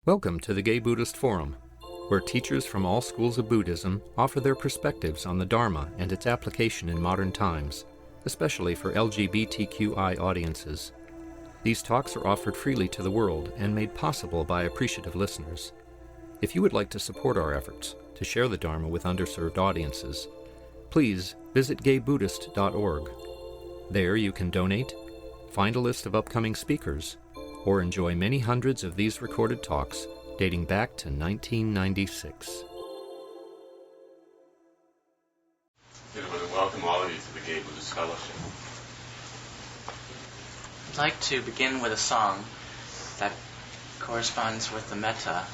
Welcome to the Gay Buddhist Forum, where teachers from all schools of Buddhism offer their perspectives on the Dharma and its application in modern times, especially for LGBTQI audiences. These talks are offered freely to the world and made possible by appreciative listeners. If you would like to support our efforts to share the Dharma with underserved audiences, please visit gaybuddhist.org. There you can donate, find a list of upcoming speakers, or enjoy many hundreds of these recorded talks dating back to 1996. I want to welcome all of you to the Gay Buddhist Fellowship. I'd like to begin with a song that corresponds with the metta,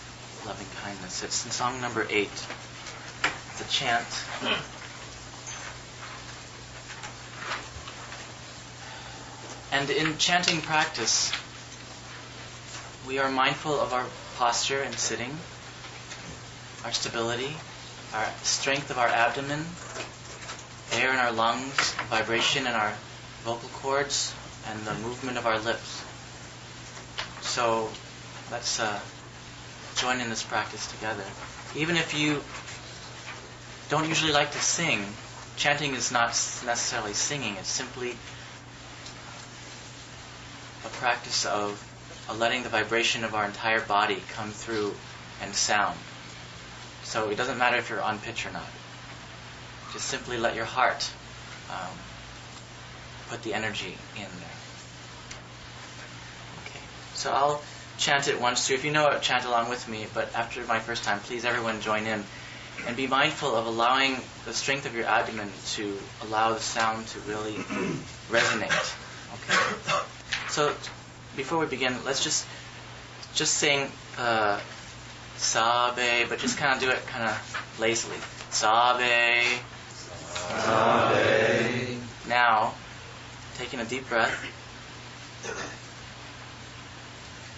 loving kindness. It's in song number 8. It's a chant. And in chanting practice, we are mindful of our posture in sitting, our stability, our strength of our abdomen, air in our lungs, vibration in our vocal cords, and the movement of our lips. So let's join in this practice together. Even if you don't usually like to sing, chanting is not necessarily singing. It's simply a practice of letting the vibration of our entire body come through and sound. So it doesn't matter if you're on pitch or not. Just simply let your heart put the energy in there. Okay. So I'll chant it once too. If you know it, chant along with me. But after my first time, please everyone join in. And be mindful of allowing the strength of your abdomen to allow the sound to really resonate. Okay. So before we begin, let's just sing Sabe, but just kind of do it kind of lazily. Sabe. Sabe. Now, taking a deep breath,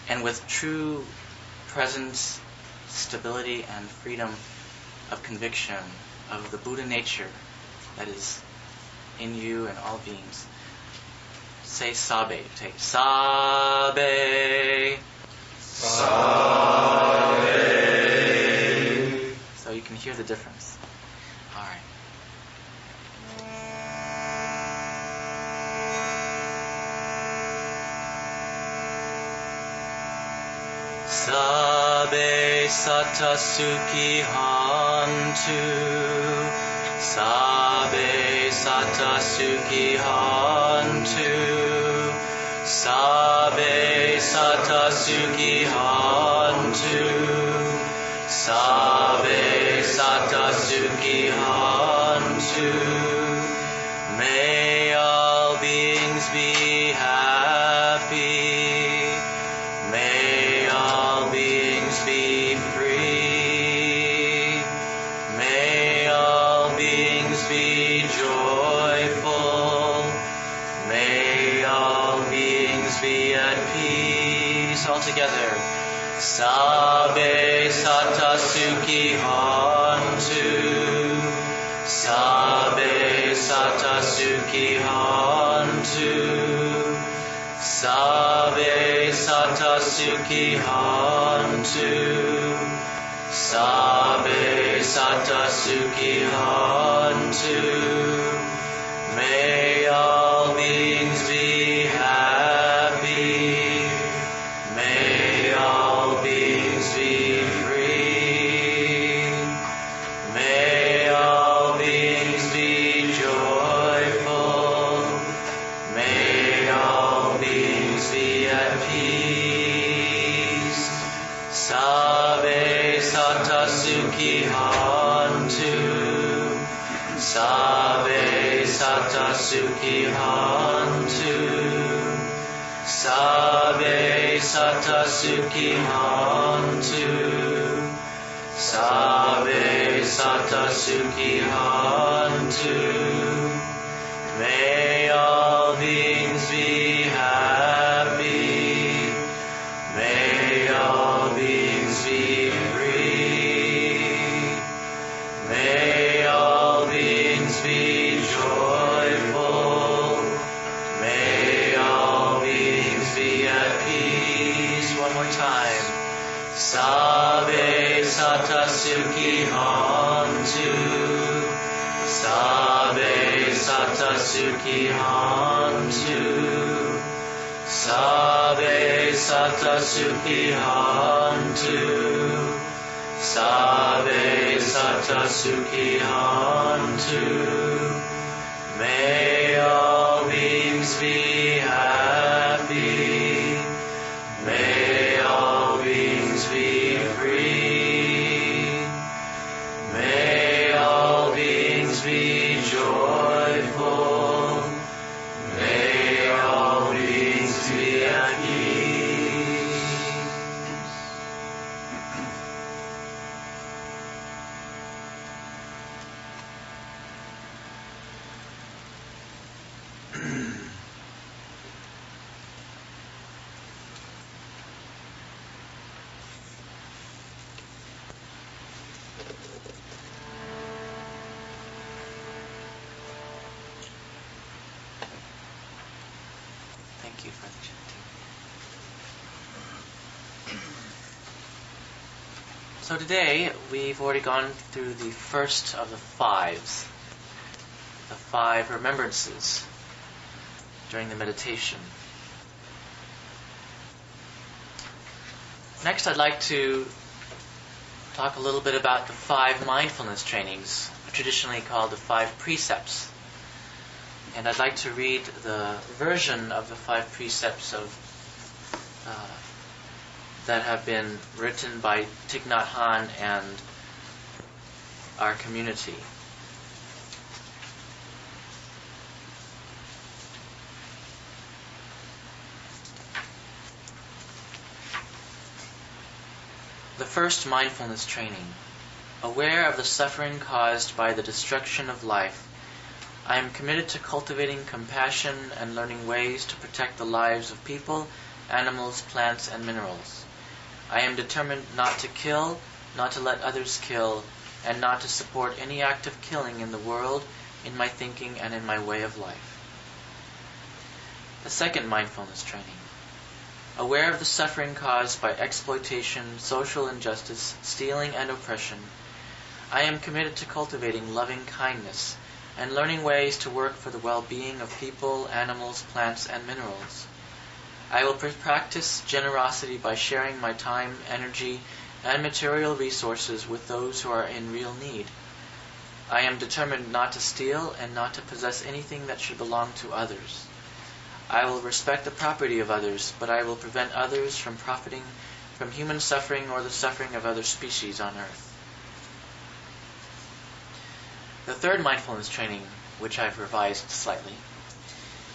and with true presence, stability, and freedom of conviction of the Buddha nature that is in you and all beings, say Sabe. Take Sabe. Sabe. So you can hear the difference. All right. Sabe sata suki hantu. Sabe sata suki hantu. Sabe sata suki hantu. Sabe sata suki hantu. May all beings be happy. May all beings be free. May all beings be joyful. May all beings be at peace. All together. Sabe sata suki hantu. Sabe sata suki hantu. Sabe sata suki hantu. Sabe sata suki hantu. May all beings be happy. May all beings be free. May all beings be joyful. May all beings be at peace. Sabe sata suki hantu. Sabe sata suki hantu. Sabe sata suki hantu. Sabe sata suki hantu. May all beings be happy. May all beings be free. May all beings be joyful. May all beings be at peace. One more time. Sabe sata sukhi hantu. Sabe sata sukhi hantu. Sabe sata sukhi hantu. Sabe sata sukhi hantu. May all beings be happy. May all beings be free. May all beings be joyful. May all beings be at ease. Thank you for the chanting. So today we've already gone through the first of the fives, the 5 remembrances during the meditation. Next, I'd like to talk a little bit about the 5 mindfulness trainings, traditionally called the 5 precepts. And I'd like to read the version of the 5 precepts that have been written by Thich Nhat Hanh and our community. The first mindfulness training. Aware of the suffering caused by the destruction of life, I am committed to cultivating compassion and learning ways to protect the lives of people, animals, plants, and minerals. I am determined not to kill, not to let others kill, and not to support any act of killing in the world, in my thinking, and in my way of life. The second mindfulness training. Aware of the suffering caused by exploitation, social injustice, stealing, and oppression, I am committed to cultivating loving kindness and learning ways to work for the well-being of people, animals, plants, and minerals. I will practice generosity by sharing my time, energy, and material resources with those who are in real need. I am determined not to steal and not to possess anything that should belong to others. I will respect the property of others, but I will prevent others from profiting from human suffering or the suffering of other species on earth. The third mindfulness training, which I've revised slightly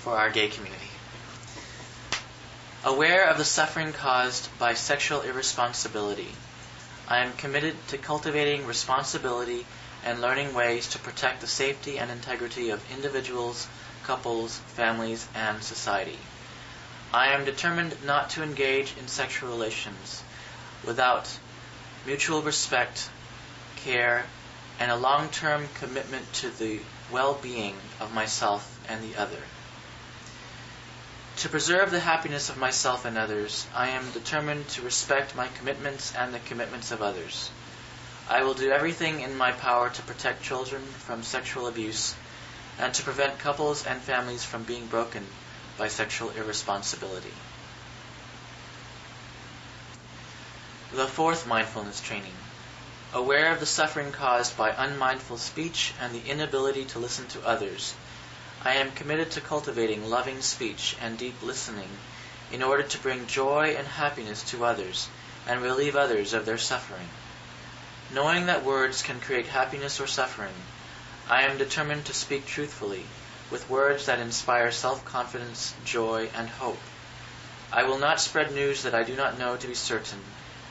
for our gay community. Aware of the suffering caused by sexual irresponsibility, I am committed to cultivating responsibility and learning ways to protect the safety and integrity of individuals, couples, families, and society. I am determined not to engage in sexual relations without mutual respect, care, and a long-term commitment to the well-being of myself and the other. To preserve the happiness of myself and others, I am determined to respect my commitments and the commitments of others. I will do everything in my power to protect children from sexual abuse and to prevent couples and families from being broken by sexual irresponsibility. The fourth mindfulness training. Aware of the suffering caused by unmindful speech and the inability to listen to others, I am committed to cultivating loving speech and deep listening in order to bring joy and happiness to others and relieve others of their suffering. Knowing that words can create happiness or suffering, I am determined to speak truthfully, with words that inspire self-confidence, joy, and hope. I will not spread news that I do not know to be certain,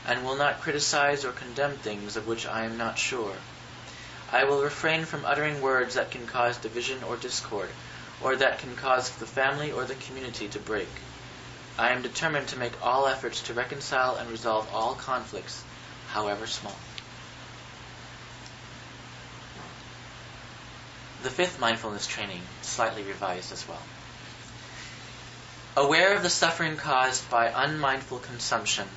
and will not criticize or condemn things of which I am not sure. I will refrain from uttering words that can cause division or discord, or that can cause the family or the community to break. I am determined to make all efforts to reconcile and resolve all conflicts, however small. The fifth mindfulness training, slightly revised as well. Aware of the suffering caused by unmindful consumption,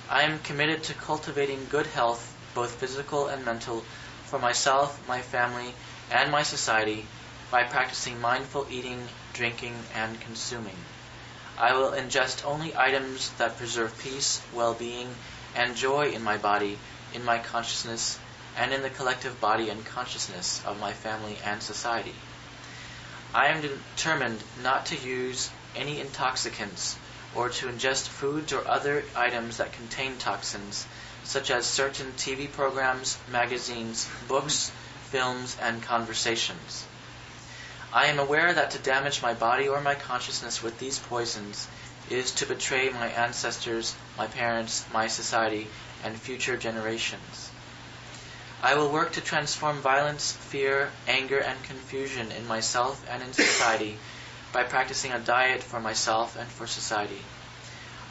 I am committed to cultivating good health, both physical and mental, for myself, my family, and my society by practicing mindful eating, drinking, and consuming. I will ingest only items that preserve peace, well-being, and joy in my body, in my consciousness, and in the collective body and consciousness of my family and society. I am determined not to use any intoxicants or to ingest foods or other items that contain toxins, such as certain TV programs, magazines, books, films, and conversations. I am aware that to damage my body or my consciousness with these poisons is to betray my ancestors, my parents, my society, and future generations. I will work to transform violence, fear, anger, and confusion in myself and in society by practicing a diet for myself and for society.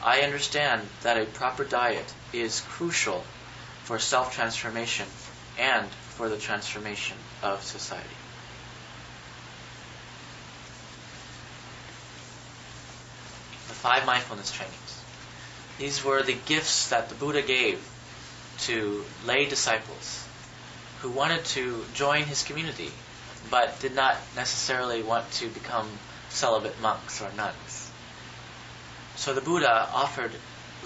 I understand that a proper diet is crucial for self-transformation and for the transformation of society. The 5 mindfulness trainings. These were the gifts that the Buddha gave to lay disciples who wanted to join his community but did not necessarily want to become celibate monks or nuns. So the Buddha offered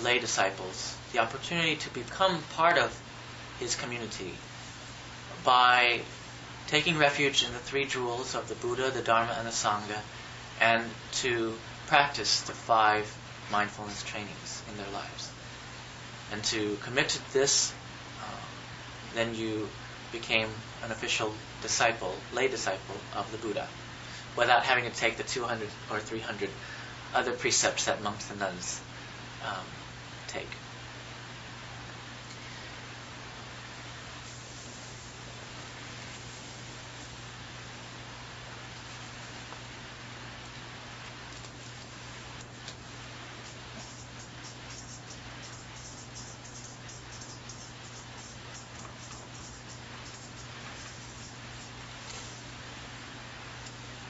lay disciples the opportunity to become part of his community by taking refuge in the 3 jewels of the Buddha, the Dharma, and the Sangha, and to practice the 5 mindfulness trainings in their lives. And to commit to this, then you became an official disciple, lay disciple of the Buddha, without having to take the 200 or 300 other precepts that monks and nuns take.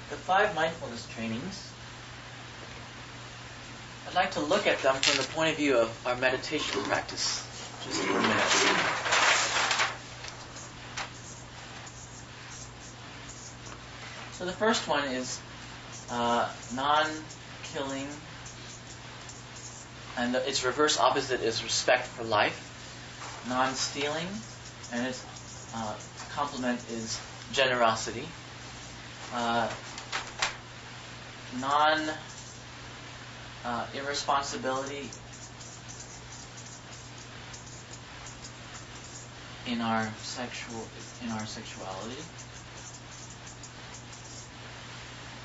The 5 mindfulness trainings, I'd like to look at them from the point of view of our meditation practice, just for a minute. So the first one is non-killing, and its reverse opposite is respect for life. Non-stealing, and its complement is generosity. Irresponsibility in our sexuality.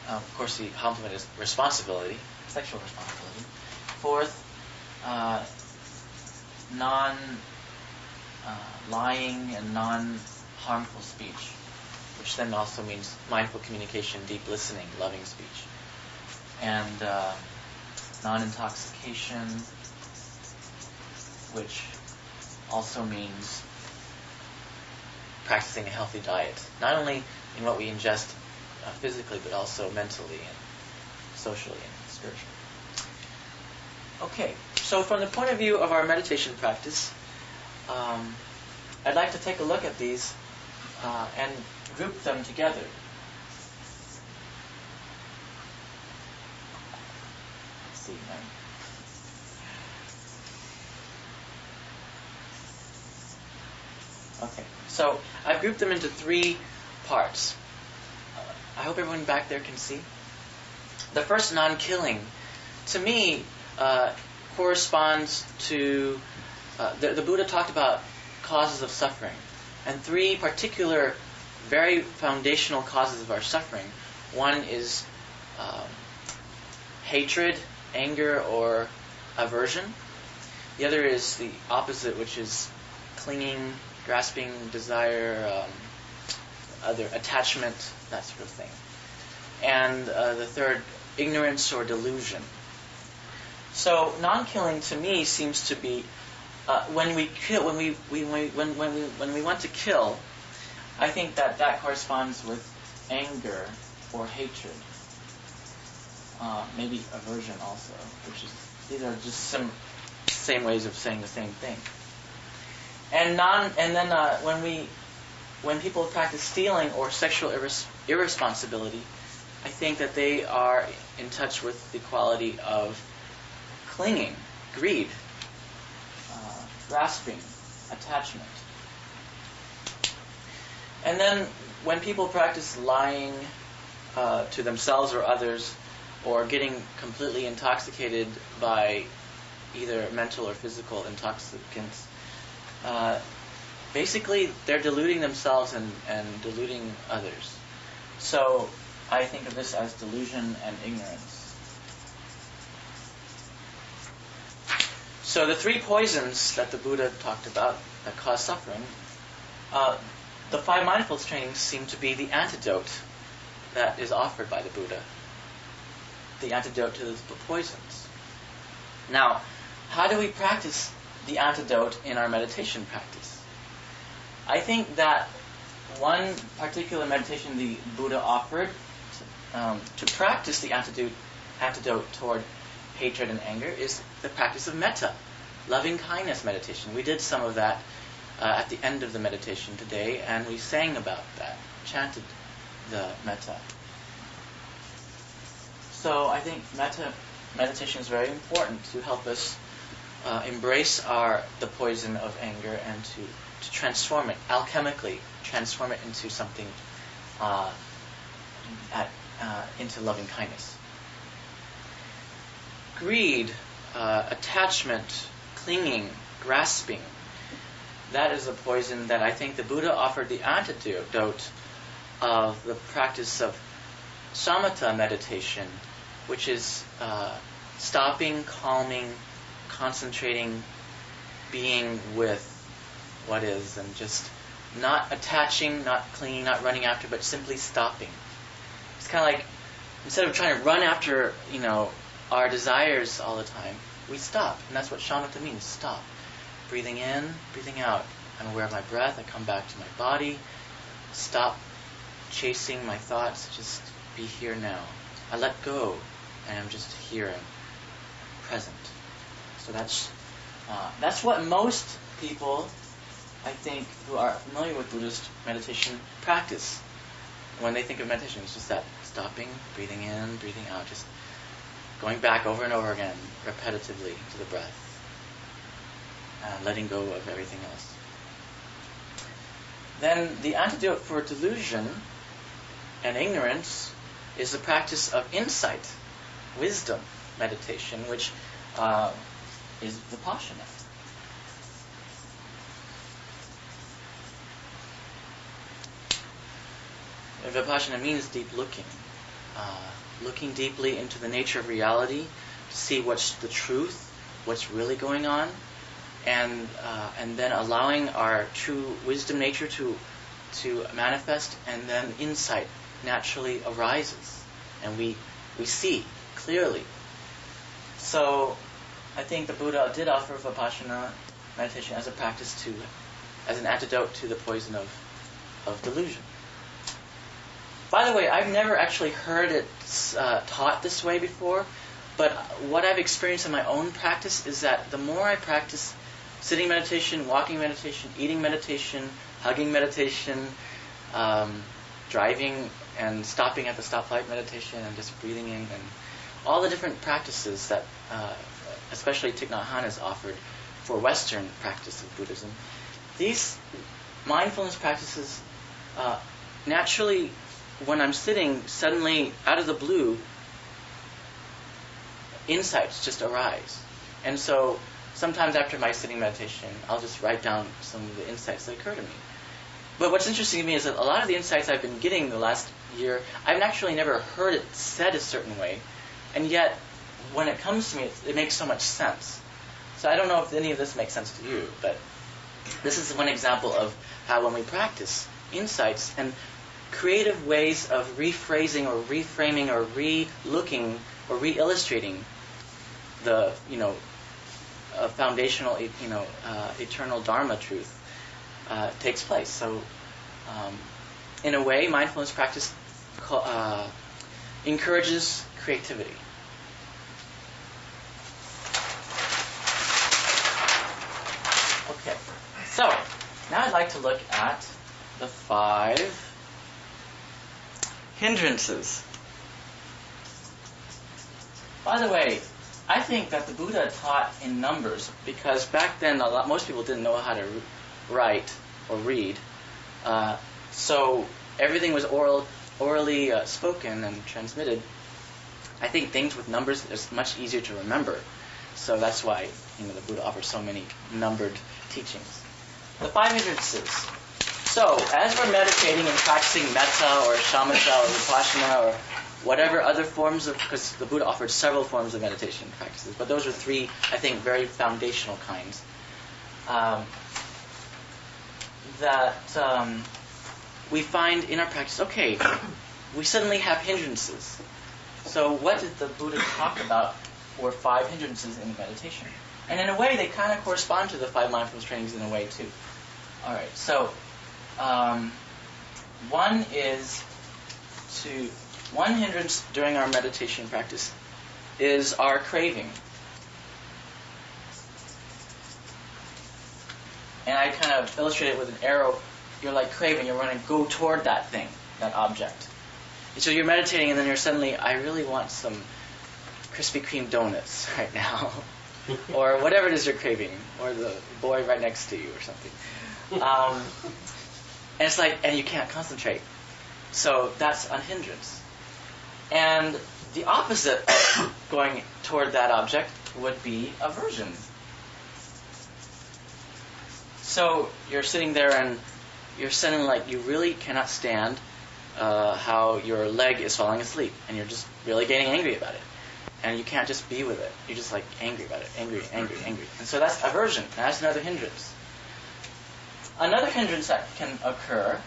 Of course, the complement is responsibility, sexual responsibility. 4th, non-lying and non-harmful speech, which then also means mindful communication, deep listening, loving speech. And non-intoxication, which also means practicing a healthy diet, not only in what we ingest physically, but also mentally and socially and spiritually. Okay, so from the point of view of our meditation practice, I'd like to take a look at these and group them together. Let's see, okay, so I've grouped them into 3 parts. I hope everyone back there can see. The first, non-killing, to me, corresponds to the Buddha talked about causes of suffering, and 3 particular, very foundational causes of our suffering. One is hatred, anger, or aversion. The other is the opposite, which is clinging, grasping, desire, other attachment, that sort of thing. And the third, ignorance or delusion. So non-killing to me seems to be when we kill, when we want to kill. I think that corresponds with anger or hatred. Maybe aversion also, which is, these are just same ways of saying the same thing. And then when people practice stealing or sexual irresponsibility, I think that they are in touch with the quality of clinging, greed, grasping, attachment. And then when people practice lying to themselves or others, or getting completely intoxicated by either mental or physical intoxicants, basically they're deluding themselves and deluding others. So I think of this as delusion and ignorance. So the three poisons that the Buddha talked about that cause suffering, the 5 mindfulness trainings seem to be the antidote that is offered by the Buddha. The antidote to the poisons. Now, how do we practice the antidote in our meditation practice? I think that one particular meditation the Buddha offered to practice the antidote toward hatred and anger is the practice of metta, loving kindness meditation. We did some of that at the end of the meditation today, and we sang about that, chanted the metta. So I think metta meditation is very important to help us embrace the poison of anger and to transform it, alchemically transform it into something, into loving kindness. Greed, attachment, clinging, grasping, that is a poison that I think the Buddha offered the antidote of the practice of samatha meditation, which is stopping, calming, concentrating, being with what is, and just not attaching, not clinging, not running after, but simply stopping. It's kind of like, instead of trying to run after, our desires all the time, we stop. And that's what shamatha means, stop. Breathing in, breathing out. I'm aware of my breath, I come back to my body, stop chasing my thoughts, just be here now. I let go, and I'm just here and present. So that's what most people, I think, who are familiar with Buddhist meditation practice. When they think of meditation, it's just that stopping, breathing in, breathing out, just going back over and over again, repetitively to the breath, and letting go of everything else. Then the antidote for delusion and ignorance is the practice of insight, wisdom meditation, which is vipassana. Vipassana means deep looking. Looking deeply into the nature of reality to see what's the truth, what's really going on, and then allowing our true wisdom nature to manifest, and then insight naturally arises, and we see clearly. So I think the Buddha did offer Vipassana meditation as a practice as an antidote to the poison of delusion. By the way, I've never actually heard it taught this way before, but what I've experienced in my own practice is that the more I practice sitting meditation, walking meditation, eating meditation, hugging meditation, driving and stopping at the stoplight meditation, and just breathing in, and all the different practices that especially Thich Nhat Hanh has offered for Western practice of Buddhism, these mindfulness practices naturally, when I'm sitting, suddenly, out of the blue, insights just arise. And so, sometimes after my sitting meditation, I'll just write down some of the insights that occur to me. But what's interesting to me is that a lot of the insights I've been getting the last year, I've actually never heard it said a certain way, and yet, when it comes to me, it makes so much sense. So I don't know if any of this makes sense to you, but this is one example of how when we practice insights and creative ways of rephrasing or reframing or re-looking or re-illustrating the, foundational, eternal Dharma truth takes place. So, in a way, mindfulness practice encourages creativity. I'd like to look at the 5 hindrances. By the way, I think that the Buddha taught in numbers because back then most people didn't know how to write or read. So everything was orally spoken and transmitted. I think things with numbers is much easier to remember. So that's why the Buddha offers so many numbered teachings. The 5 hindrances. So as we're meditating and practicing metta or shamatha or vipassana or whatever other forms of, because the Buddha offered several forms of meditation practices, but those are 3, I think, very foundational kinds. That we find in our practice, okay, we suddenly have hindrances. So what did the Buddha talk about for 5 hindrances in meditation? And in a way, they kind of correspond to the 5 mindfulness trainings in a way, too. All right, so one hindrance during our meditation practice is our craving. And I kind of illustrate it with an arrow. You're like craving, you're going to go toward that thing, that object. And so you're meditating and then you're suddenly, I really want some Krispy Kreme donuts right now. Or whatever it is you're craving. Or the boy right next to you or something. And it's like, and you can't concentrate. So that's a hindrance. And the opposite of going toward that object would be aversion. So you're sitting there and you're suddenly like, you really cannot stand how your leg is falling asleep. And you're just really getting angry about it. And you can't just be with it. You're just like angry about it. Angry. And so that's aversion. That's another hindrance. Another hindrance that can occur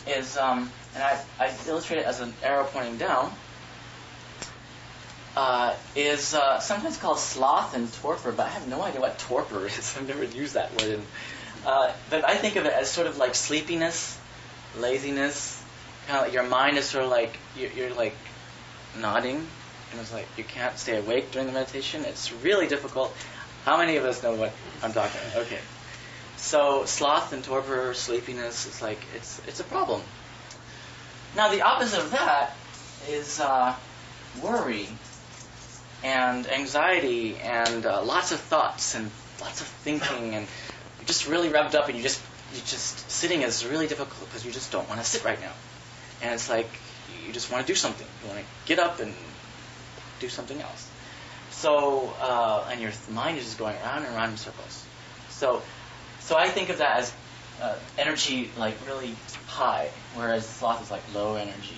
is, and I illustrate it as an arrow pointing down, is sometimes called sloth and torpor, but I have no idea what torpor is. I've never used that word. But I think of it as sort of like sleepiness, laziness. Kind of like your mind is sort of like, you're like nodding, and it's like you can't stay awake during the meditation. It's really difficult. How many of us know what I'm talking about? Okay. So sloth and torpor, sleepiness, it's like it's a problem. Now the opposite of that is worry and anxiety and lots of thoughts and lots of thinking, and you're just really revved up, and you just sitting is really difficult because you just don't want to sit right now, and it's like you just want to do something. You want to get up and do something else. So and your mind is just going around and around in circles. So I think of that as energy like really high, whereas sloth is like low energy.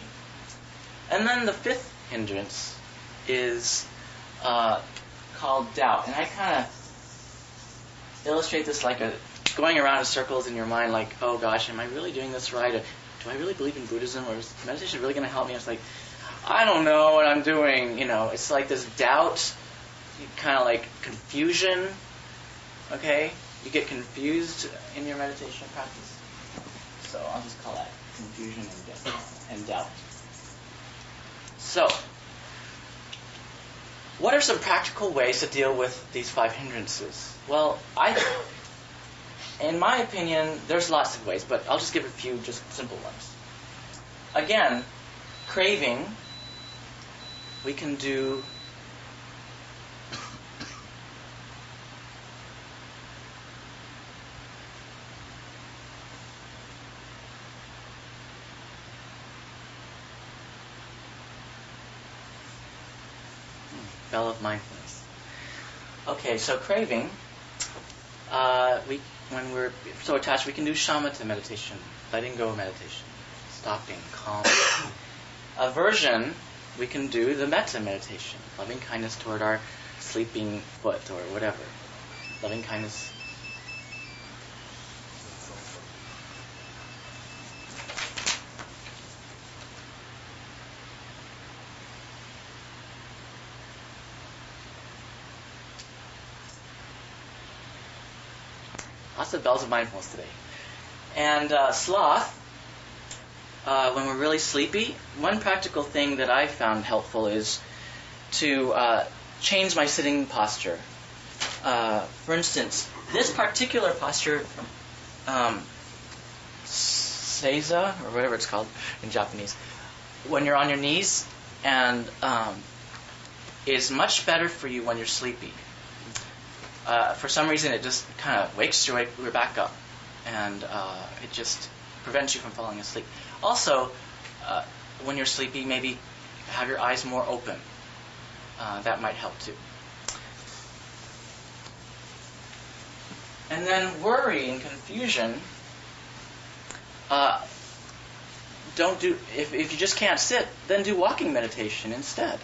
And then the 5th hindrance is called doubt. And I kind of illustrate this like going around in circles in your mind, like, oh gosh, am I really doing this right? Do I really believe in Buddhism? Or is meditation really going to help me? It's like, I don't know what I'm doing. It's like this doubt, kind of like confusion. Okay? You get confused in your meditation practice. So I'll just call that confusion and doubt. So, what are some practical ways to deal with these 5 hindrances? Well, in my opinion, there's lots of ways, but I'll just give a few just simple ones. Again, craving, we can do bell of mindfulness. Okay, so craving, when we're so attached, we can do shamatha meditation, letting go meditation, stopping, calm. Aversion, we can do the metta meditation, loving kindness toward our sleeping foot or whatever. Loving kindness. Lots of bells of mindfulness today. And sloth, when we're really sleepy, one practical thing that I found helpful is to change my sitting posture. For instance, this particular posture seiza, or whatever it's called in Japanese, when you're on your knees, and is much better for you when you're sleepy. For some reason, it just kind of wakes your back up, and it just prevents you from falling asleep. Also, when you're sleepy, maybe have your eyes more open. That might help too. And then worry and confusion. Don't do. If you just can't sit, then do walking meditation instead.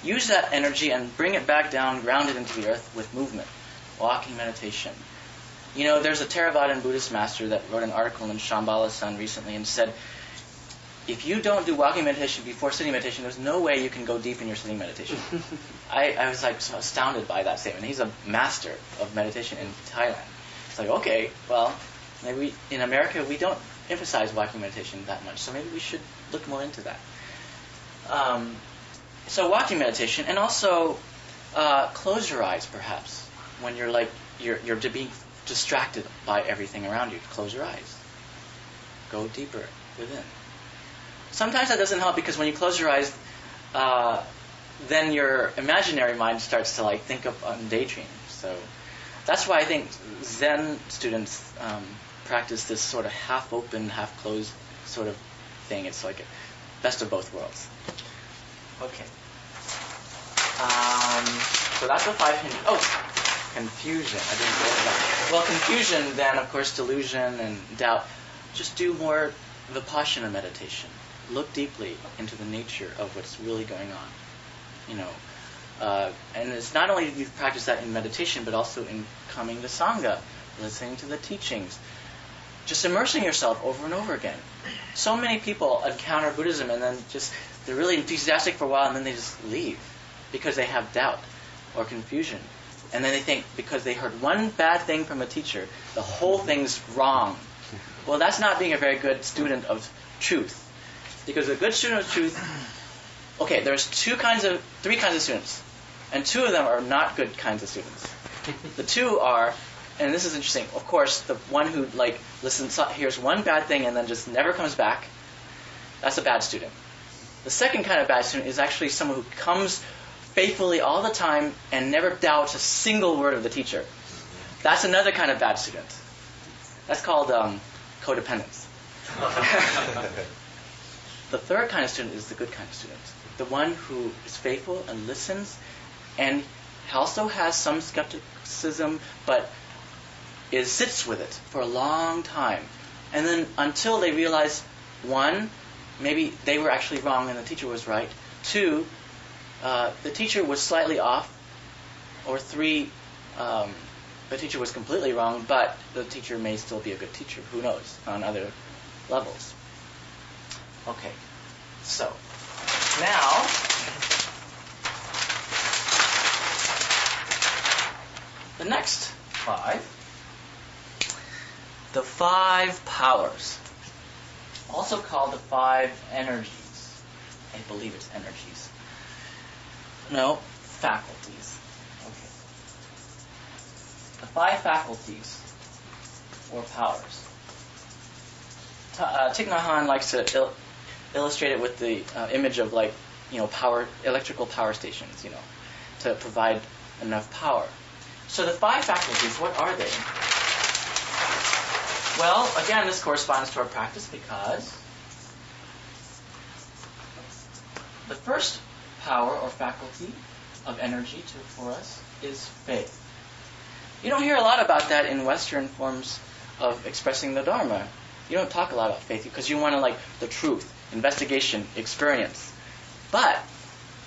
Use that energy and bring it back down, ground it into the earth with movement. Walking meditation. You know, there's a Theravadan Buddhist master that wrote an article in Shambhala Sun recently and said, if you don't do walking meditation before sitting meditation, there's no way you can go deep in your sitting meditation. I was like so astounded by that statement. He's a master of meditation in Thailand. It's like, okay, well, maybe in America we don't emphasize walking meditation that much, so maybe we should look more into that. So walking meditation, and also close your eyes perhaps when you're being distracted by everything around you. Close your eyes. Go deeper within. Sometimes that doesn't help because when you close your eyes, then your imaginary mind starts to think up on daydreams. So that's why I think Zen students practice this sort of half-open, half-closed sort of thing. It's like a best of both worlds. Okay. So that's the 5 hindrances. Oh, confusion. I didn't say that. Well, confusion, then, of course, delusion and doubt. Just do more vipassana meditation. Look deeply into the nature of what's really going on. And it's not only you practice that in meditation, but also in coming to Sangha, listening to the teachings, just immersing yourself over and over again. So many people encounter Buddhism and then they're really enthusiastic for a while and then they just leave because they have doubt or confusion. And then they think because they heard one bad thing from a teacher, the whole thing's wrong. Well, that's not being a very good student of truth. Because a good student of truth, okay, there's three kinds of students. And 2 of them are not good kinds of students. The 2 are, and this is interesting, of course, the one who hears one bad thing and then just never comes back, that's a bad student. The second kind of bad student is actually someone who comes faithfully all the time and never doubts a single word of the teacher. That's another kind of bad student. That's called codependence. The third kind of student is the good kind of student. The one who is faithful and listens and also has some skepticism, but sits with it for a long time. And then until they realize, 1, maybe they were actually wrong and the teacher was right. 2, the teacher was slightly off. Or 3, the teacher was completely wrong, but the teacher may still be a good teacher. Who knows? On other levels. Okay. So, now, the next 5. The 5 powers. Also called the 5 energies. I believe it's energies. No, faculties. Okay. The 5 faculties, or powers. Thich Nhat Hanh likes to illustrate it with the image of electrical power stations, to provide enough power. So the 5 faculties, what are they? Well, again, this corresponds to our practice because the first power or faculty of energy for us is faith. You don't hear a lot about that in Western forms of expressing the Dharma. You don't talk a lot about faith because you want the truth, investigation, experience. But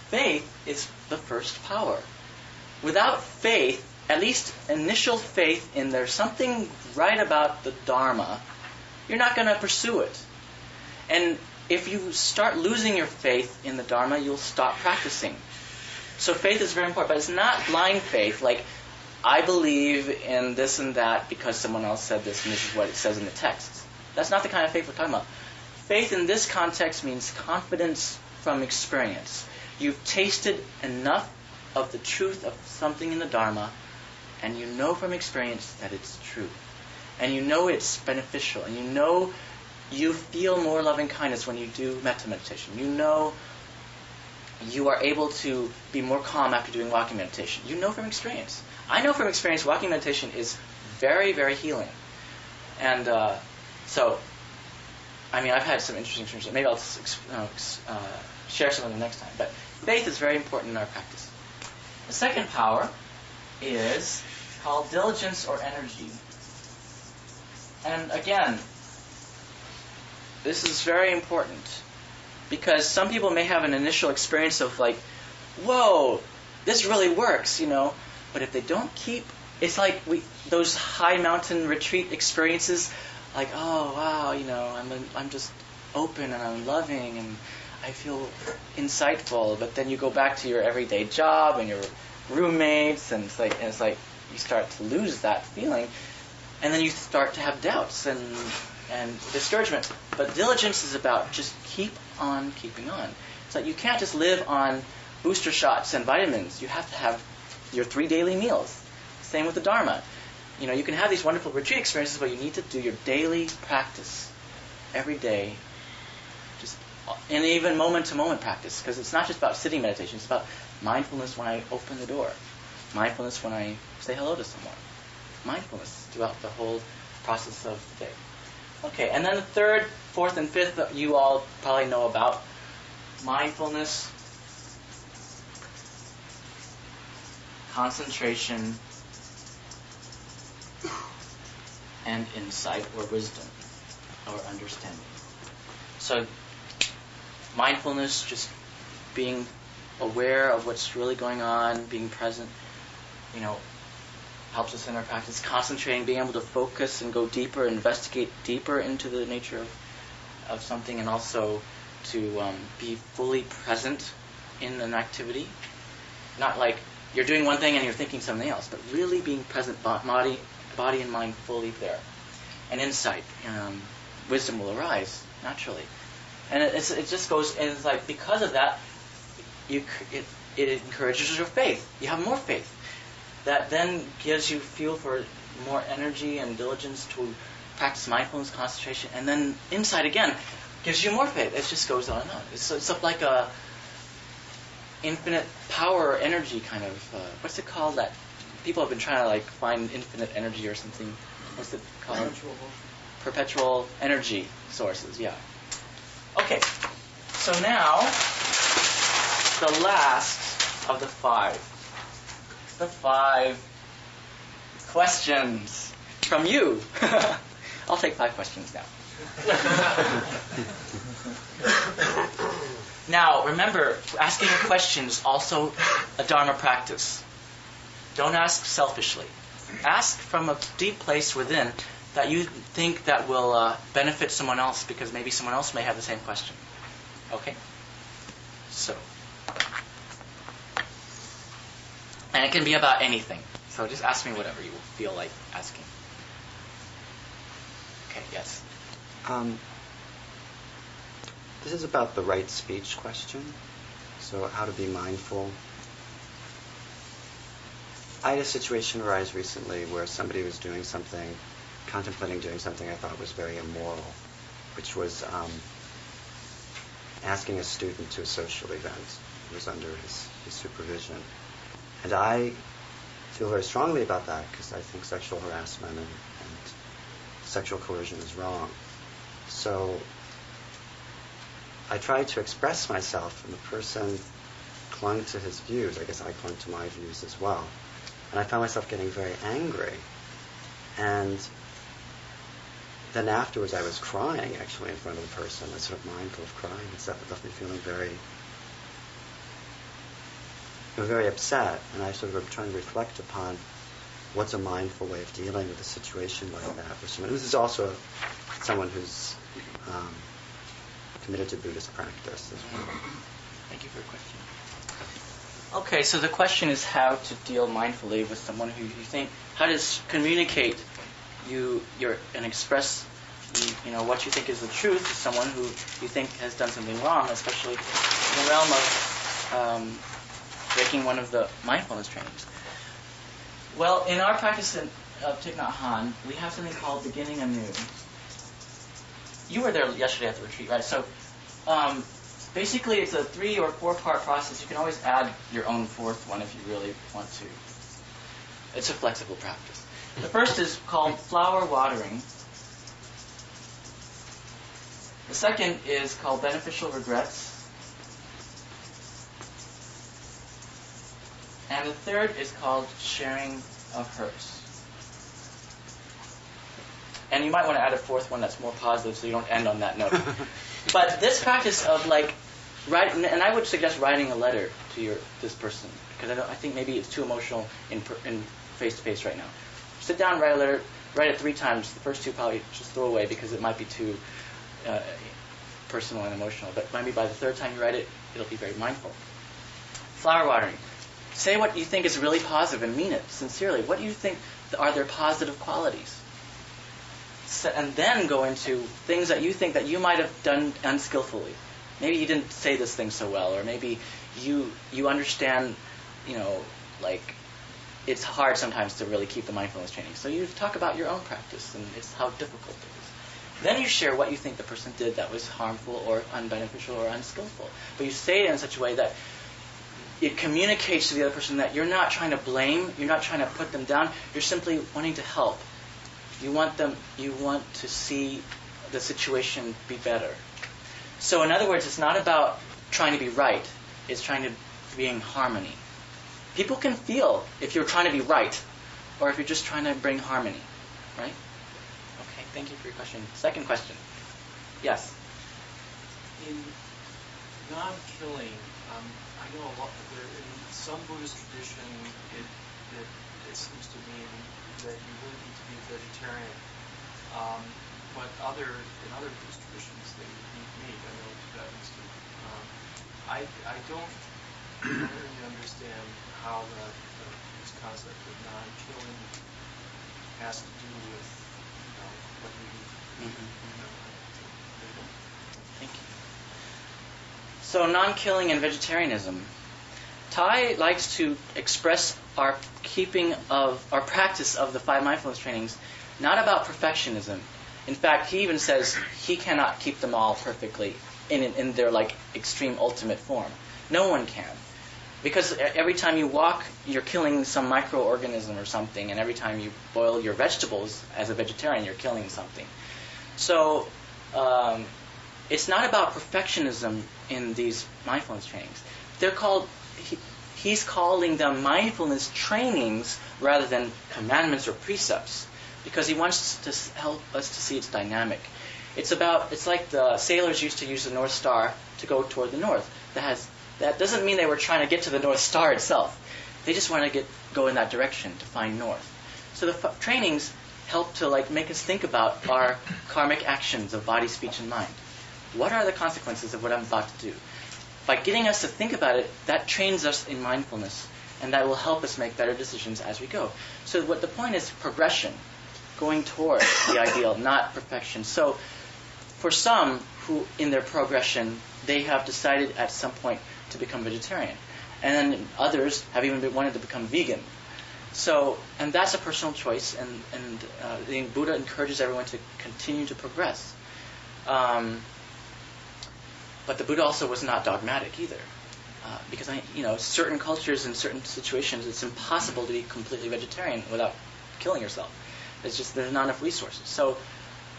faith is the first power. Without faith, at least initial faith in there's something right about the Dharma, you're not going to pursue it. And if you start losing your faith in the Dharma, you'll stop practicing. So faith is very important, but it's not blind faith, I believe in this and that because someone else said this and this is what it says in the text. That's not the kind of faith we're talking about. Faith in this context means confidence from experience. You've tasted enough of the truth of something in the Dharma, and you know from experience that it's true. And you know it's beneficial, and you know you feel more loving kindness when you do metta meditation. You know you are able to be more calm after doing walking meditation. You know from experience. I know from experience walking meditation is very, very healing. And I've had some interesting experiences. Maybe I'll share some of them next time. But faith is very important in our practice. The second power is called diligence or energy. And again, this is very important because some people may have an initial experience of like, whoa, this really works, But if they don't keep, it's like those high mountain retreat experiences, like, oh wow, I'm just open and I'm loving and I feel insightful. But then you go back to your everyday job and your roommates, and it's like you start to lose that feeling, and then you start to have doubts and discouragement. But diligence is about just keep on keeping on. It's like you can't just live on booster shots and vitamins. You have to have your 3 daily meals. Same with the Dharma. You can have these wonderful retreat experiences, but you need to do your daily practice every day, and even moment-to-moment practice, because it's not just about sitting meditation. It's about mindfulness when I open the door, mindfulness when I say hello to someone, mindfulness throughout the whole process of the day. Okay, and then the third, fourth, and fifth that you all probably know about: mindfulness, concentration, and insight or wisdom or understanding. So mindfulness, just being aware of what's really going on, being present, helps us in our practice. Concentrating, being able to focus and go deeper, investigate deeper into the nature of something, and also to be fully present in an activity. Not like you're doing one thing and you're thinking something else, but really being present, body and mind fully there. And insight, wisdom will arise naturally. And it just goes, and it's like because of that, it encourages your faith. You have more faith. That then gives you fuel for more energy and diligence to practice mindfulness, concentration, and then insight again gives you more faith. It just goes on and on. It's like a infinite power or energy kind of, what's it called? That people have been trying to find infinite energy or something. What's it called? Perpetual energy sources, yeah. Okay, so now, the last of the 5. The 5 questions from you. I'll take 5 questions now. Now, remember, asking a question is also a Dharma practice. Don't ask selfishly. Ask from a deep place within that you think that will benefit someone else, because maybe someone else may have the same question. Okay? So. And it can be about anything. So just ask me whatever you feel like asking. Okay, yes. This is about the right speech question. So how to be mindful. I had a situation arise recently where somebody was doing something, contemplating doing something I thought was very immoral, which was asking a student to a social event. It was under his supervision. And I feel very strongly about that because I think sexual harassment and sexual coercion is wrong. So I tried to express myself, and the person clung to his views. I guess I clung to my views as well. And I found myself getting very angry. And then afterwards I was crying, actually, in front of the person. I was sort of mindful of crying. It left me feeling very upset. And I sort of trying to reflect upon what's a mindful way of dealing with a situation like that. This is also someone who's committed to Buddhist practice as well. Thank you for your question. Okay, so the question is how to deal mindfully with someone who you think, how to communicate and express what you think is the truth to someone who you think has done something wrong, especially in the realm of breaking one of the mindfulness trainings. Well, in our practice of Thich Nhat Hanh, we have something called beginning anew. you were there yesterday at the retreat, right? So basically it's a 3 or 4 part process. You can always add your own 4th one if you really want to. It's a flexible practice. The first is called flower watering. The second is called beneficial regrets. And the third is called sharing of hurts. And you might want to add a 4th one that's more positive so you don't end on that note. But this practice of writing, and I would suggest writing a letter to this person, because I think maybe it's too emotional in face-to-face right now. Sit down, write a letter, write it 3 times. The first 2 probably just throw away because it might be too personal and emotional. But maybe by the 3rd time you write it, it'll be very mindful. Flower watering. Say what you think is really positive and mean it sincerely. What do you think are their positive qualities? And then go into things that you think that you might have done unskillfully. Maybe you didn't say this thing so well, or maybe you understand, it's hard sometimes to really keep the mindfulness training. So you talk about your own practice and it's how difficult it is. Then you share what you think the person did that was harmful or unbeneficial or unskillful. But you say it in such a way that it communicates to the other person that you're not trying to blame, you're not trying to put them down, you're simply wanting to help. You want to see the situation be better. So in other words, it's not about trying to be right, it's trying to be in harmony. People can feel if you're trying to be right or if you're just trying to bring harmony, right? Okay, thank you for your question. Second question. Yes? In non-killing, I know in some Buddhist tradition, it seems to mean that you really need to be a vegetarian. But in other Buddhist traditions, they eat meat. I know Tibetans do. I don't really understand how this concept of non-killing has to do with what you eat. Thank you. So non-killing and vegetarianism. Thay likes to express our practice of the 5 mindfulness trainings not about perfectionism. In fact, he even says he cannot keep them all perfectly in their extreme ultimate form. No one can. Because every time you walk, you're killing some microorganism or something, and every time you boil your vegetables as a vegetarian, you're killing something. So it's not about perfectionism in these mindfulness trainings. They're called, he's calling them mindfulness trainings rather than commandments or precepts, because he wants to help us to see it's dynamic. It's like the sailors used to use the North Star to go toward the north. That doesn't mean they were trying to get to the North Star itself. They just want to go in that direction to find north. So the trainings help to make us think about our karmic actions of body, speech, and mind. What are the consequences of what I'm about to do? By getting us to think about it, that trains us in mindfulness, and that will help us make better decisions as we go. So what the point is progression, going toward the ideal, not perfection. So for some who in their progression, they have decided at some point to become vegetarian. And then others have even wanted to become vegan. So, and that's a personal choice, and the Buddha encourages everyone to continue to progress. But the Buddha also was not dogmatic either. Because certain cultures and certain situations, it's impossible to be completely vegetarian without killing yourself. It's just there's not enough resources. So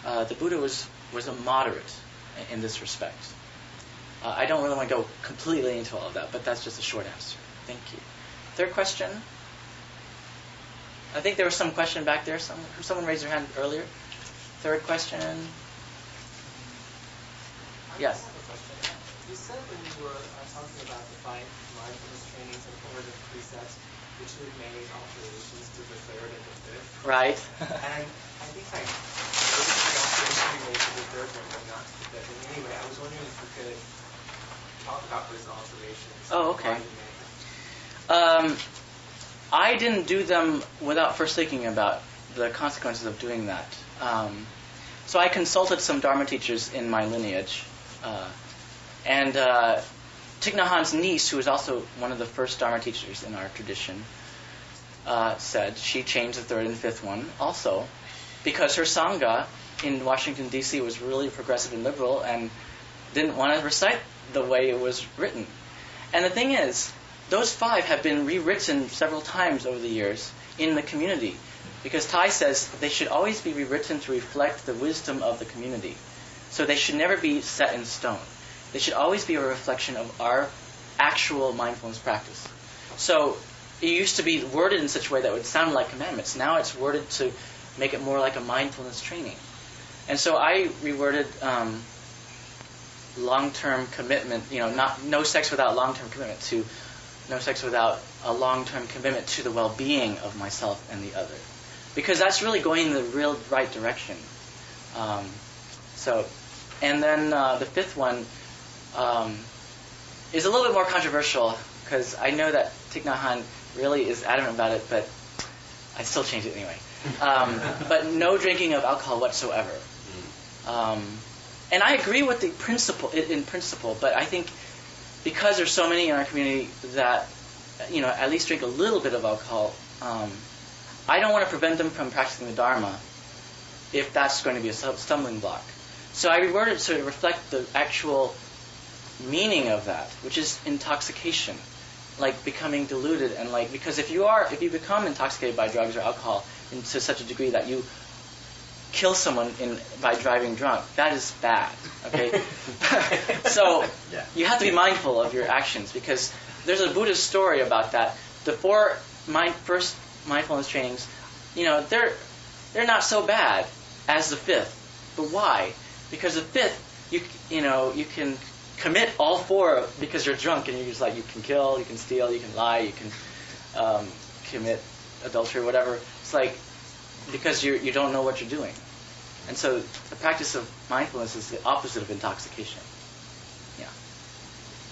the Buddha was a moderate in this respect. I don't really want to go completely into all of that, but that's just a short answer. Thank you. Third question? I think there was some question back there. Someone raised their hand earlier. Third question? Yes? I have a question. You said when you were talking about the 5 mindfulness trainings and over the precepts, that you had made alterations to the 3rd and the 5th. Right. And I think I noticed the alteration you made to the 3rd one, but not to the 5th. And anyway, I was wondering if you could talk about those alterations. Oh, okay. I didn't do them without first thinking about the consequences of doing that. So I consulted some Dharma teachers in my lineage. And Thich Nhat Hanh's niece, who was also one of the first Dharma teachers in our tradition, said she changed the 3rd and 5th one also because her Sangha in Washington, D.C. was really progressive and liberal and didn't want to recite the way it was written. And the thing is, those 5 have been rewritten several times over the years in the community, because Thay says they should always be rewritten to reflect the wisdom of the community. So they should never be set in stone. They should always be a reflection of our actual mindfulness practice. So it used to be worded in such a way that would sound like commandments. Now it's worded to make it more like a mindfulness training. And so I reworded long-term commitment, no sex without long-term commitment, to no sex without a long-term commitment to the well-being of myself and the other. Because that's really going in the real right direction. And then the 5th one is a little bit more controversial, because I know that Thich Nhat Hanh really is adamant about it, but I still change it anyway. But no drinking of alcohol whatsoever. And I agree with the principle, in principle, but I think because there's so many in our community that, at least drink a little bit of alcohol, I don't want to prevent them from practicing the Dharma if that's going to be a stumbling block. So I reworded it to reflect the actual meaning of that, which is intoxication, like becoming deluded, and because if you become intoxicated by drugs or alcohol to such a degree that you kill someone by driving drunk, that is bad. Okay, so you have to be mindful of your actions, because there's a Buddhist story about that. The 4 first mindfulness trainings, they're not so bad as the 5th. But why? Because the 5th, you can commit all 4 because you're drunk, and you can kill, you can steal, you can lie, you can commit adultery, whatever. It's because you don't know what you're doing. And so the practice of mindfulness is the opposite of intoxication. Yeah.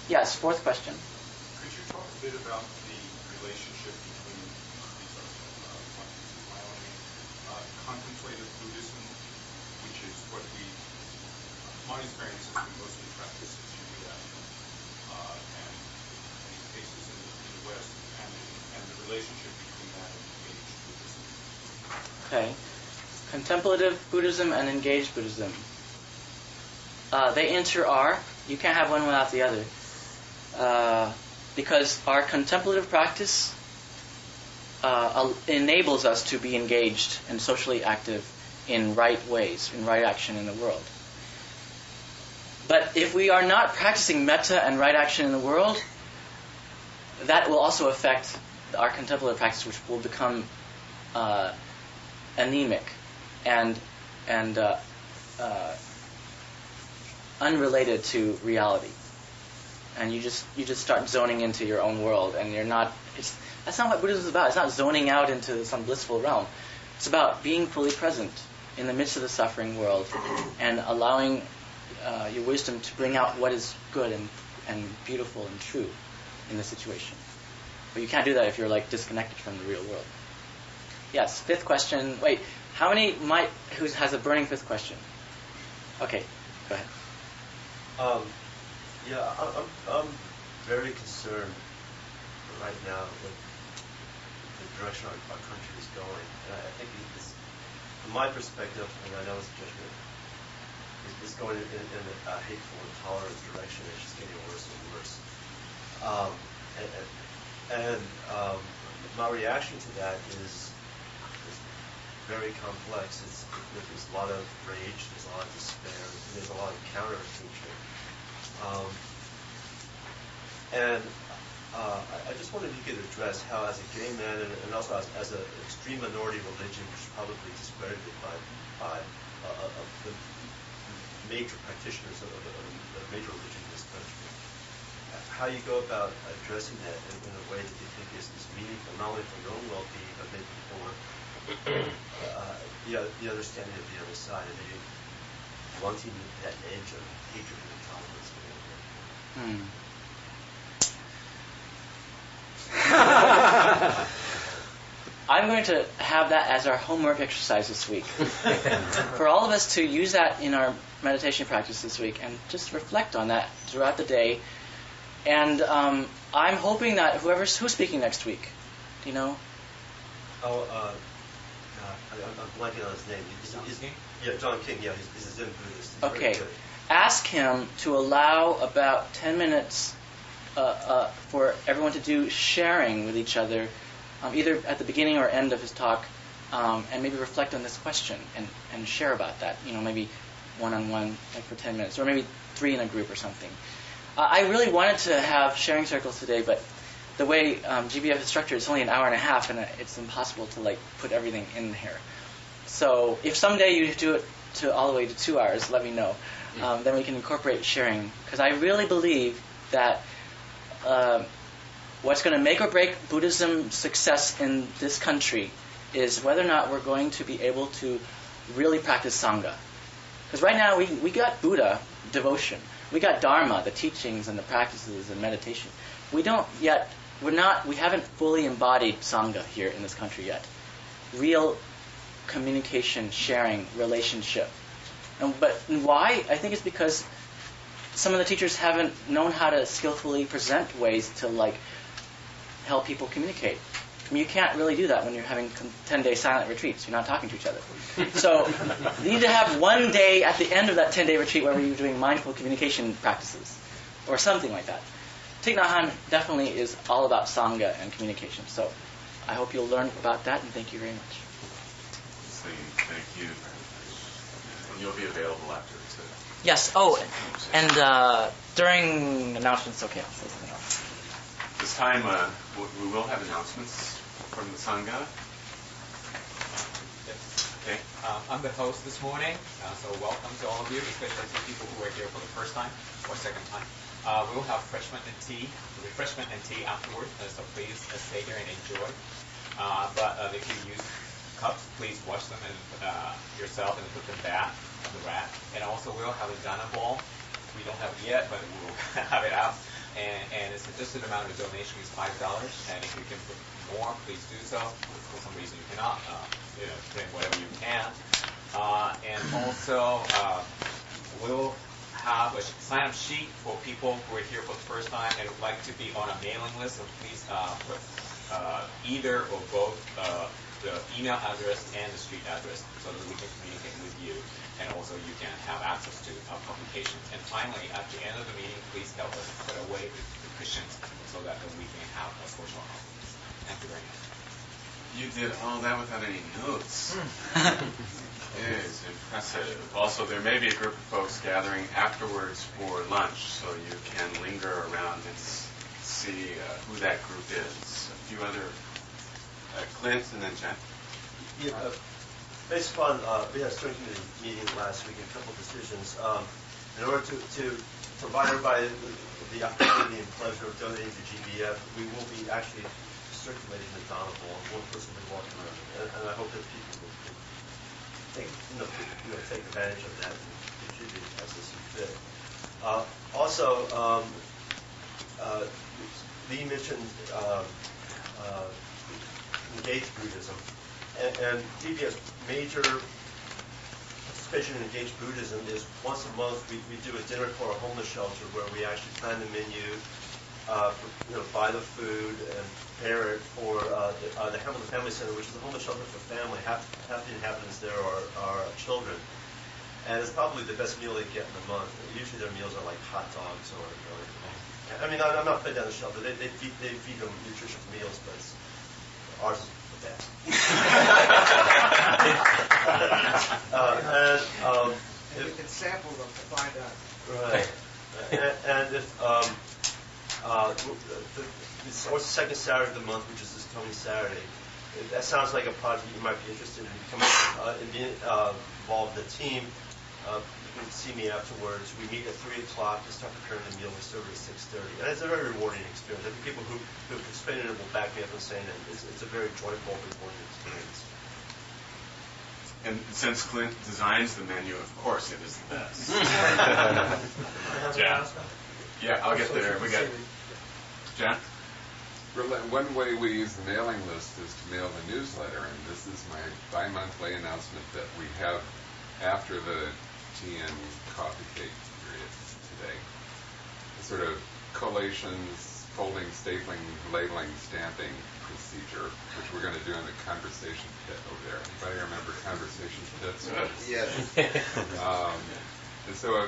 Yes, 4th question. Could you talk a bit about the relationship between contemplative Buddhism, which is what my experience has been mostly practiced in India, and many cases in the West, and the relationship between that and engaged Buddhism? Okay. Contemplative Buddhism and engaged Buddhism. They inter-are. You can't have one without the other. Because our contemplative practice enables us to be engaged and socially active in right ways, in right action in the world. But if we are not practicing metta and right action in the world, that will also affect our contemplative practice, which will become anemic and unrelated to reality. And you just start zoning into your own world, and that's not what Buddhism is about. It's not zoning out into some blissful realm. It's about being fully present in the midst of the suffering world and allowing your wisdom to bring out what is good and beautiful and true in the situation. But you can't do that if you're disconnected from the real world. Yes, 5th question. Wait, how many who has a burning 5th question? Okay, go ahead. I'm very concerned right now with the direction our country is going. And I think from my perspective, and I know it's a judgment, it's going in a hateful, intolerant direction. It's just getting worse and worse. My reaction to that is very complex. There's a lot of rage, there's a lot of despair, there's a lot of counter-hatred. I just wondered if you could address how, as a gay man and also as an extreme minority religion, which is probably discredited by the major practitioners of the major religion in this country, how you go about addressing that in a way that you think is meaningful, not only for your own well-being, but maybe for the understanding of the other side, and maybe wanting that edge of hatred and intolerance. I'm going to have that as our homework exercise this week. For all of us to use that in our meditation practice this week and just reflect on that throughout the day. And I'm hoping that who's speaking next week, do you know? I'm blanking on his name. Yeah, John King. Yeah, he's a Zen Buddhist. He's very Okay. good. Ask him to allow about 10 minutes for everyone to do sharing with each other, either at the beginning or end of his talk, and maybe reflect on this question and share about that. Maybe one-on-one, like for 10 minutes, or maybe 3 in a group or something. I really wanted to have sharing circles today, but the way GBF is structured, it's only an hour and a half, and it's impossible to put everything in here. So if someday you do it all the way to 2 hours, let me know. Then we can incorporate sharing, because I really believe that what's going to make or break Buddhism's success in this country is whether or not we're going to be able to really practice Sangha. Because right now we got Buddha, devotion. We got Dharma, the teachings and the practices and meditation. We haven't fully embodied Sangha here in this country yet. Real communication, sharing, relationship. But why? I think it's because some of the teachers haven't known how to skillfully present ways to help people communicate. I mean, you can't really do that when you're having 10-day silent retreats. You're not talking to each other. So you need to have one day at the end of that 10-day retreat where you're doing mindful communication practices or something like that. Thich Nhat Hanh definitely is all about Sangha and communication. So I hope you'll learn about that, and thank you very much. Thank you. And you'll be available after to... Yes. Oh, and during announcements, okay, I'll say something else. This time, we will have announcements from the Sangha. Okay. I'm the host this morning, so welcome to all of you, especially to people who are here for the first time or second time. We will have refreshment and tea afterward, so please stay here and enjoy. But if you use cups, please wash them yourself and put them back on the rack. And also we'll have a Dana ball. We don't have it yet, but we'll have it out. And it's just an amount of donation is $5. And if you can put more, please do so. If for some reason you cannot, put in whatever you can. And also we'll have a sign-up sheet for people who are here for the first time and would like to be on a mailing list. So please put either or both the email address and the street address so that we can communicate with you, and also you can have access to our publications. And finally, at the end of the meeting, please help us put away the cushions so that we can have a social office. Thank you very much. You did all that without any notes. It is impressive. Also, there may be a group of folks gathering afterwards for lunch, so you can linger around and see who that group is. A few other... Clint and then Jen. Yeah, based upon, we had a steering committee meeting last week and a couple of decisions. In order to provide everybody the opportunity and pleasure of donating to GBF, we will be actually circulating the Dharma ball. One person will be walking around. And I hope that people will take advantage of that and contribute as they see fit. Also, Lee mentioned engaged Buddhism, and GBF's major participation in engaged Buddhism is once a month we do a dinner for a homeless shelter where we actually plan the menu, buy the food and prepare it for the Hamilton Family Center, which is a homeless shelter for family. Half the inhabitants there are children, and it's probably the best meal they get in the month. Usually their meals are like hot dogs or I mean, I'm not putting down the shelter. They feed them nutritious meals, but ours is the best. We can sample them to find out. Right. And if it's always the second Saturday of the month, which is this coming Saturday. That sounds like a project you might be interested in becoming being involved in the team. You can see me afterwards. We meet at 3 o'clock to start preparing the meal. We serve it at 6:30. And it's a very rewarding experience. I think people who participate in it will back me up in saying that it's a very joyful, rewarding experience. And since Clint designs the menu, of course it is the best. Jen? Yeah, I'll get there. We got Jen? One way we use the mailing list is to mail the newsletter, and this is my bi-monthly announcement that we have after the tea and coffee cake period today. Sort of collations, folding, stapling, labeling, stamping procedure, which we're going to do in the conversation pit over there. Anybody remember conversation pits? Yes. And so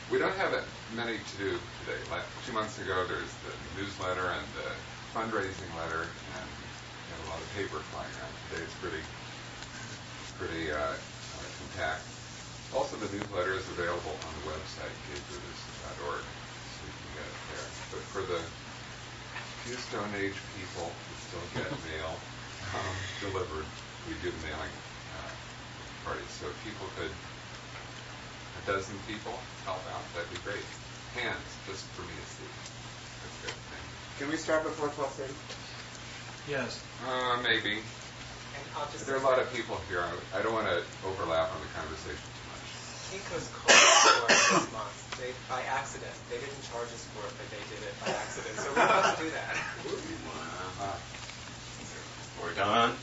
we don't have that many to do today. Like 2 months ago, there's the newsletter and the fundraising letter, and we have a lot of paper flying around. Today it's pretty compact. Also, the newsletter is available on the website, kbuddhist.org, so you can get it there. But for the few Stone Age people who still get mail delivered, we do mailing parties. So if people could, a dozen people help out, that'd be great. Hands, just for me to see. That's good. Can we start before 12:30? Yes. Maybe. And I'll just There are a lot of people here. I don't want to overlap on the conversation too much. Thich was called for this month. By accident. They didn't charge us for it, but they did it by accident. So we must do that. We're done.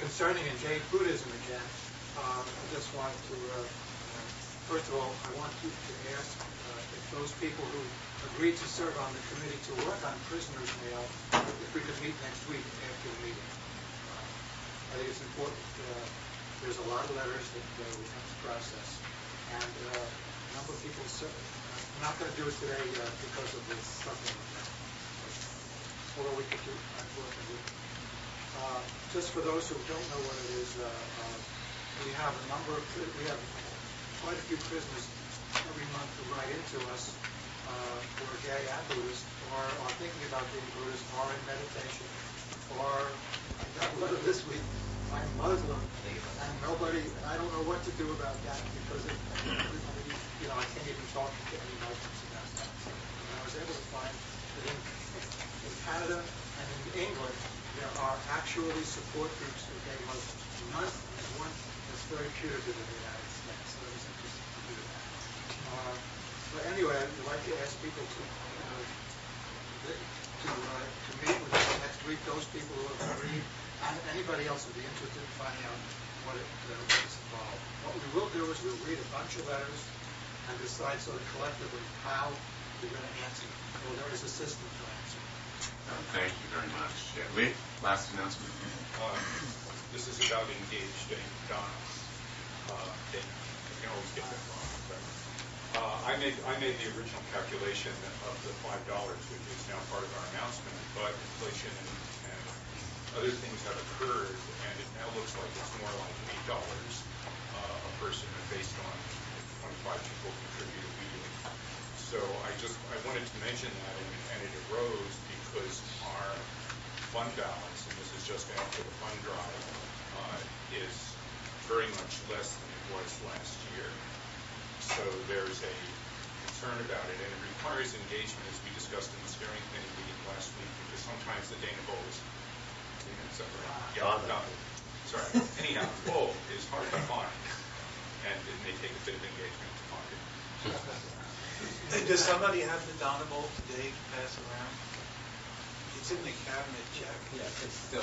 Concerning engaged Buddhism again, I just want to, first of all, I want you to ask if those people who agreed to serve on the committee to work on prisoners' mail, if we could meet next week after the meeting. I think it's important. There's a lot of letters that we have to process. And a number of people, I'm not going to do it today because of this suffering. Although we could do it. Just for those who don't know what it is, we have quite a few prisoners every month who write into us who are gay and Buddhist, or are thinking about being Buddhist, or in meditation, or I got a letter this week, I'm Muslim, and I don't know what to do about that because everybody, I can't even talk to any Muslims about that. And I was able to find that in Canada and in England, there are actually support groups for gay Muslims. None, there's one that's very putative in the United States, so it was interesting to do that. But anyway, I'd like to ask people to meet with us next week, those people who have agreed, and anybody else would be interested in finding out what is involved. What we will do is we'll read a bunch of letters and decide sort of collectively how we're going to answer. Well, there is a system for answering. Thank you very much. Lee, last announcement. This is about engaged and McDonald's. I can always get that wrong. But, I made the original calculation of the $5, which is now part of our announcement, but inflation and other things have occurred, and it now looks like it's more like $8 a person based on 25 people contribute immediately. So I wanted to mention that, and it arose because our fund balance, and this is just after the fund drive, is very much less than it was last year. So there's a concern about it, and it requires engagement, as we discussed in the steering committee meeting last week, because sometimes the Dana bowl is, sorry. Anyhow, the bowl is hard to find, and it may take a bit of engagement to find it. Does somebody have the Donna bowl today to pass around? It's in the cabinet, Jack.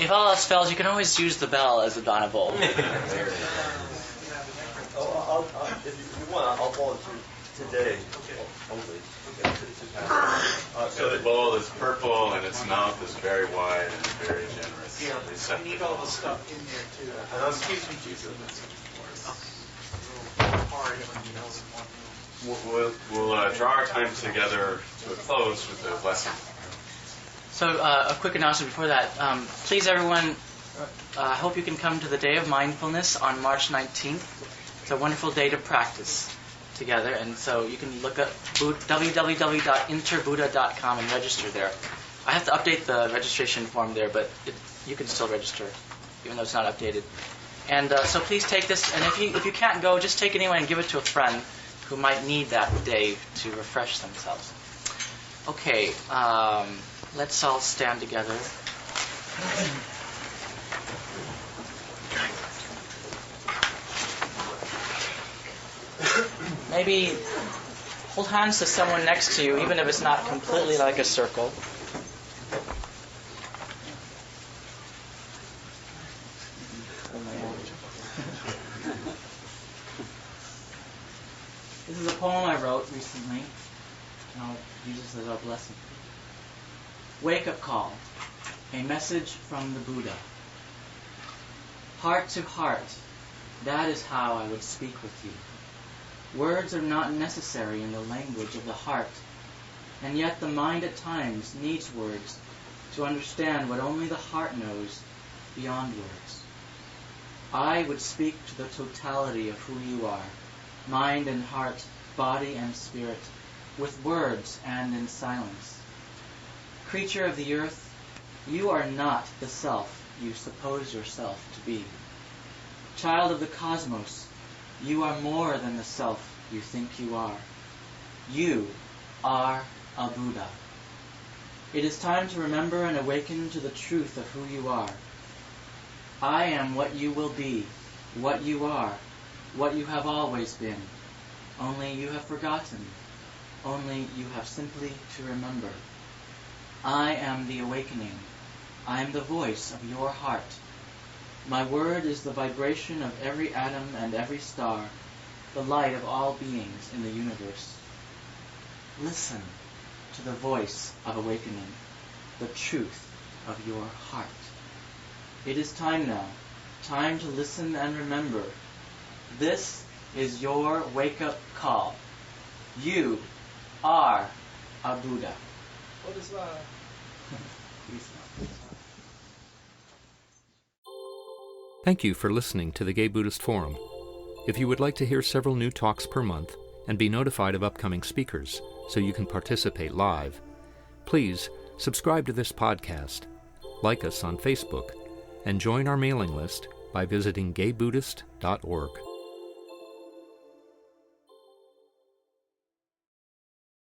If all else fails, you can always use the bell as a Donna bowl. If you want, I'll bowl it today only. So the bowl is purple and its mouth is very wide and very generous. Yeah, we need all the stuff in there too. Excuse me, Jesus. We'll draw our time together to a close with a blessing. So a quick announcement before that. Please, everyone, I hope you can come to the Day of Mindfulness on March 19th. It's a wonderful day to practice together, and so you can look up www.interbuddha.com and register there. I have to update the registration form there, but you can still register, even though it's not updated. And so please take this, and if you can't go, just take it anyway and give it to a friend who might need that day to refresh themselves. Okay, let's all stand together. Maybe hold hands to someone next to you, even if it's not completely like a circle. This is a poem I wrote recently, and I'll use this as our blessing. Wake-up call. A message from the Buddha. Heart to heart, that is how I would speak with you. Words are not necessary in the language of the heart, and yet the mind at times needs words to understand what only the heart knows beyond words. I would speak to the totality of who you are, mind and heart, body and spirit, with words and in silence. Creature of the earth, you are not the self you suppose yourself to be. Child of the cosmos, you are more than the self you think you are. You are a Buddha. It is time to remember and awaken to the truth of who you are. I am what you will be, what you are, what you have always been. Only you have forgotten. Only you have simply to remember. I am the awakening. I am the voice of your heart. My word is the vibration of every atom and every star, the light of all beings in the universe. Listen to the voice of awakening, the truth of your heart. It is time now, time to listen and remember. This is your wake-up call. You are a Buddha. What is that? Thank you for listening to the Gay Buddhist Forum. If you would like to hear several new talks per month and be notified of upcoming speakers so you can participate live, please subscribe to this podcast, like us on Facebook, and join our mailing list by visiting gaybuddhist.org.